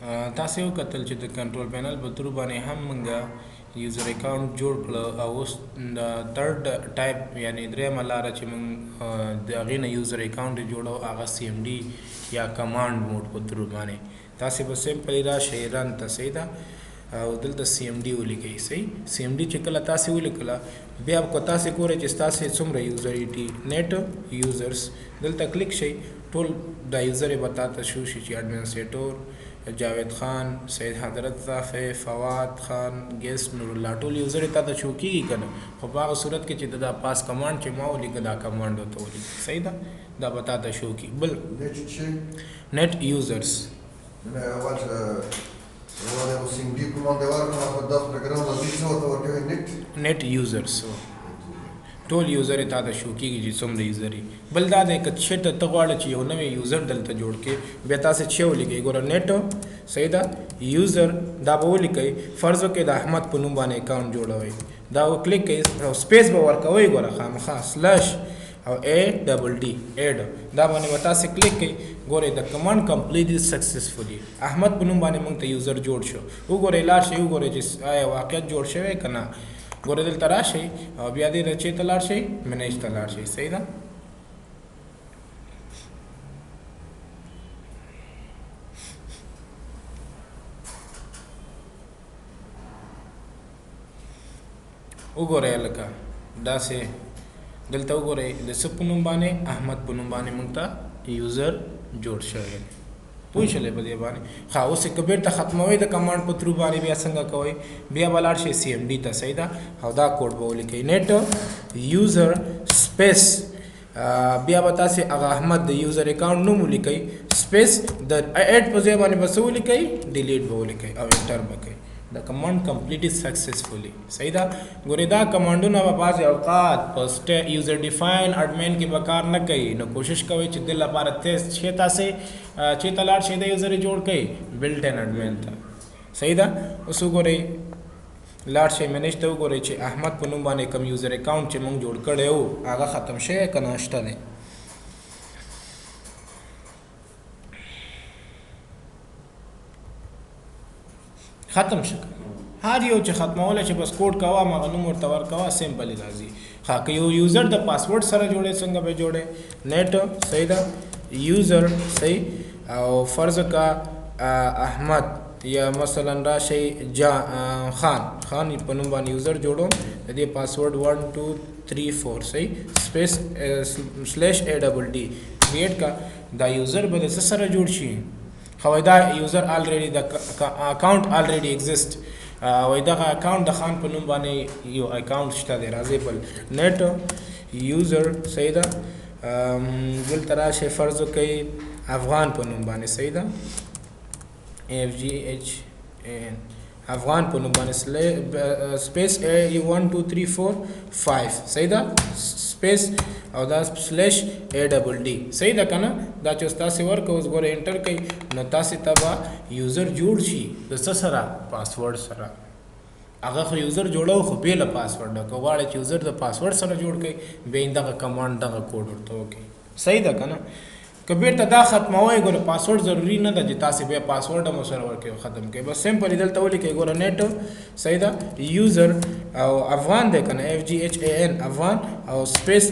تاسو یو کتل چې د کنټرول پینل په تر باندې هم موږ یوزر اکاونټ جوړ کړ او اوس د تھرد ټایپ یعنی درېم لاره چې موږ د هغې نه یوزر اکاونټ جوړو هغه سی ایم ډي یا کمانډ موډ په تر باندې تاسې به سمپلی راشئ رن ته صحیح ده او دلته سی ایم ډي ولیکئ صحیح سی ایم ډي چې کله تاسې ولیکله بیا که تاسې ګورئ چې ستاسې څومره یوزر ټي نیټ یوزرس دلته کلیک شئ ټول دا یوزر به تاته شو شي چې اډمنسټریټور جاوید خان سید حضرت صافی فواد خان ګیس نور الله ټول یوزر تاته شو کیږي کنه خو په هغه صورت کې چې دا پاس کمانډ چې ما ولیکه دا کمانډ ورته ولیکه صحیح ده دا به تاته شو کی بل نیټ یوزرس نیټ یوزرس ټول یوزر ته دا شو کیږي چې څومره یوزر بل دا د کچټ ته غواړي چې یو نوې یوزر دلته جوړ کې بیا تاسو چې ولیکئ ګوره نیټ صحیح ده یوزر دا به ولیکئ فرض وکړئ د احمد په نوم باندې اکاونټ جوړوئ دا کلیک کړئ او سپیس به ورکوئ ګوره خامخا سلش او A double D add دا باندې وتا سه کلیک کړئ ګوره د کمانډ کمپلیټ سکسسفلی احمد په نوم باندې موږ ته یوزر جوړ شو وګوره لاړ شي وګوره چې آیا واقعیت جوړ شوی کنه ګوره دلته راشئ او بیا دې رچې ته لاړ شئ منیج ته لاړ شئ صحیح ده وګورئ لکه داسې دلته وګورئ د څه په نوم باندې احمد په نوم باندې موږ ته یوزر جوړ شوی پوه شولې په دې باندې ښه اوس یې که بیرته ختموئ د کمانډ په تھرو باندې بیا څنګه کوئ بیا به لاړ شئ سی ایم ډي ته صحیح ده او دا کوډ به ولیکئ نیټ یوزر سپیس بیا به تاسې هغه احمد د یوزر اکاونټ نوم ولیکئ سپیس د ایډ په ځای باندې به څه ولیکئ ډیلیټ به ولیکئ او انټر به کوئ The command completed successfully. صحیح ده ګورې دا کمانډونه به بعضې اوقات په یوزر ډیفاین اډمین کې به کار نه کوي نو کوشش کوئ چې دې لپاره چې تاسې چېرته لاړ شئ د یوزر جوړ کړئ بلټ ان اډمین ته صحیح ده اوس وګورئ لاړ شئ منیج ته وګورئ چې احمد په نوم باندې کوم یوزر اکاونټ چې موږ جوړ کړی و هغه ختم شوی که نه شته دی ختم شو هر یو چې ختموله چې بس کوډ کوه هغه نوم ورته ورکوه سمپلی راځي ښه که یو یوزر د پاسورډ سره جوړې څنګه به جوړې نیټ صحیح ده یوزر صحیح او فرض کا احمد یا مثلا راشئ خان په نوم باندې یوزر جوړو د دې پاسورډ 1 2 3 4 صحیح سپیس سلیش A double D کریټ کا دا یوزر به د څه سره جوړ شي خو دا یوزر الریډي د اکاونټ الریډي ایگزیست وای دا اکاونټ د خان په نوم باندې یو اکاونټ شته دی راځي بل نیټ یوزر صحیح ده دلته راشئ فرض وکړئ افغان په نوم باندې صحیح ده FGHAN افغان په نوم باندې سپیس 1 2 3 4 5 صحیح ده سپیس او دا سلیش A double D صحیح ده کنه دا چې تاسو ورکو اوس ګوره انټر کړئ نو تاسو ته به یوزر جوړ شي د څه سره پاسورډ سره هغه خو یوزر جوړو خو بیله پاسورډ که غواړئ چې یوزر د پاسورډ سره جوړ کړئ بیا دغه کمانډ دغه کوډ ورته وکړئ صحیح ده کنه که بیرته دا ختموئ ګوره پاسورډ ضروري نه ده چې تاسې بیا پاسورډ هم ورسره ورکوئ ختم کړئ بس سمپلي دلته ولیکئ ګوره نیټ صحیح ده یوزر او افغان دی که نه FGHAN افغان او سپیس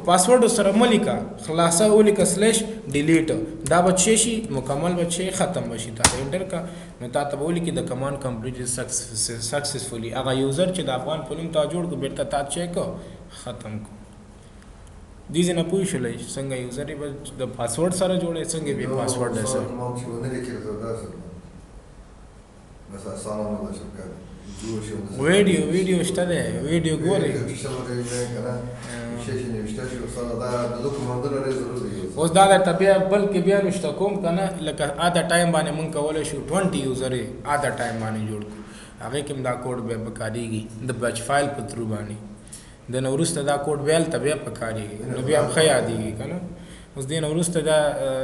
پاسورډ سره مه لیکه خلاصه ولیکه سلیش ډیلیټ دا به څه شي مکمل به څه ختم به شي تاسې انټر که نو تا ته به ولیکي د کمانډ کمپلیټ سکسسفولي هغه یوزر چې د افغان په نوم تا جوړ کړو بیرته تا چه کو ختم کو دې ځای نه پوه شولئ څنګه یوزر یې به د پاسورډ سره جوړی څنګه بیا پاسورډ ده سره ویډیو شته دی ویډیو ګورئ اوس دا درته بیا بلکې بیا نشته کوم که نه لکه اده ټایم باندې مونږ کولی شو 20 یوزر یې اده ټایم باندې جوړ کړو هغې کې هم دا کوډ بیا پکارېږي د بچ فایل په تھرو باندې د نه وروسته دا کوډ بیا هلته بیا پکارېږي نو بیا هم ښه یادېږي که نه اوس دین وروسته دا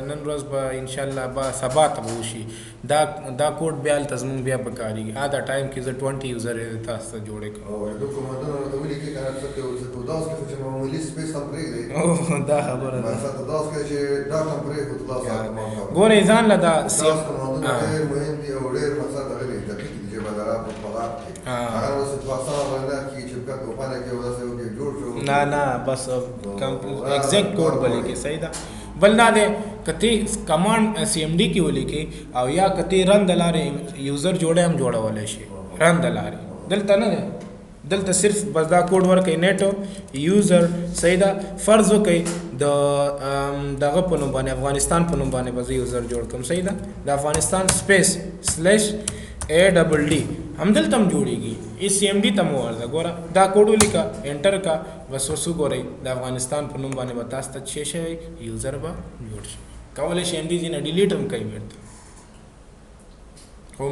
نن ورځ به ان شاء الله با سبا ته به وشي دا کوډ بیا هلته زمونږ بیا په کارېږي دا ټایم کې زه 20 یوزر تاسو ته جوړې کړم او کومندونه ته ویلي کې کنه څه کوي څه داس کې چې معمولی سپیس هم پرېږدي او دا خبره ده مثلا داس کې چې دا هم پرېږدي خلاص ګورې ځان له دا سیم کومندونه ډېر مهم دي او ډېر مثلا دغه دقیق دي چې بدره په پلات کې هغه اوس تاسو باندې کې چې په کوپانه کې ورسې وګړي جوړ شو نه بس ایگزیکٹ کوډ بلې کې صحیح ده بل نه ده کته کمانډ سی ام ډي کې ولیکي او یا کته رن د لارې یوزر جوړه هم جوړولای شي رن د لارې دلته نه ده دلته صرف بس دا کوډ ورکې نیټ یوزر صحیح ده فرض وکي دغه په نوم باندې افغانستان په نوم باندې بس یوزر جوړ کوم صحیح ده د افغانستان سپیس سلیش اے ډبل ډی هم دلته هم جوړیږي ای سی ام ډي ته مو ورده ګوره دا کوډ ولیکا انټر کا بس وسو ګورئ د افغانستان په نوم باندې به تاسو ته څه شي یوزر به جوړ شي کولای شي ام ډي نه ډیلیټ هم کوي ورته خو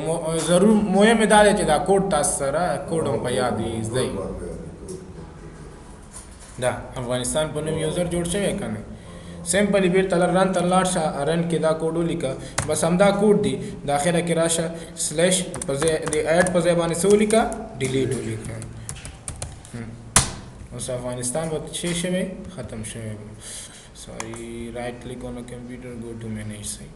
ضرور مهم دا دی چې دا کوډ تاسو سره کوډ هم په یاد وي زده دا افغانستان په نوم یوزر جوړ شوی کنه سمپلی بیرته رن ته لاړ شه رن کې دا کوډ ولیکه بس همدا کوډ دی د اخره کې راشه سلیش په ځای د ایډ په ځای باندې څه ولیکه ډیلیټ ولیکه اوس افغانستان به څه شوی ختم شوی سوري رائټ کلیک آن کمپیوټر گو ټو مینیج صحیح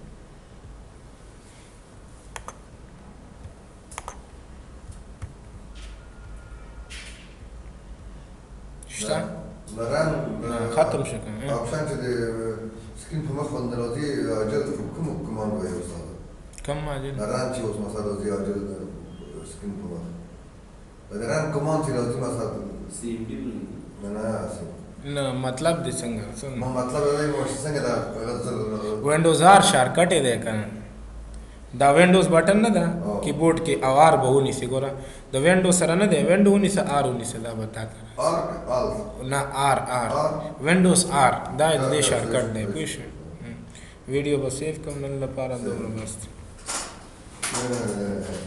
شته لران ختم شو کنه اپشن چې د سکرین په مخ باندې راځي اجل کوم کمانډ وایي استاد کم اجل لران چې اوس مثلا راځي اجل سکرین په مخ لران کمانډ چې راځي مثلا سی ام ډي نه مطلب دې څنګه مطلب دی مو څنګه دا وینډوز آر شارټکټ دی کنه دا وینډوز بٹن نه ده کیبورډ کې او آر به ونیسي ګوره د وینډو سره نه دی وینډو ونیسه آر ونیسه دا به تا کړه نه آر وینډوز آر دا دې شارټکټ دی پوه شوې ویډیو به سیف کوم نن لپاره دومره بس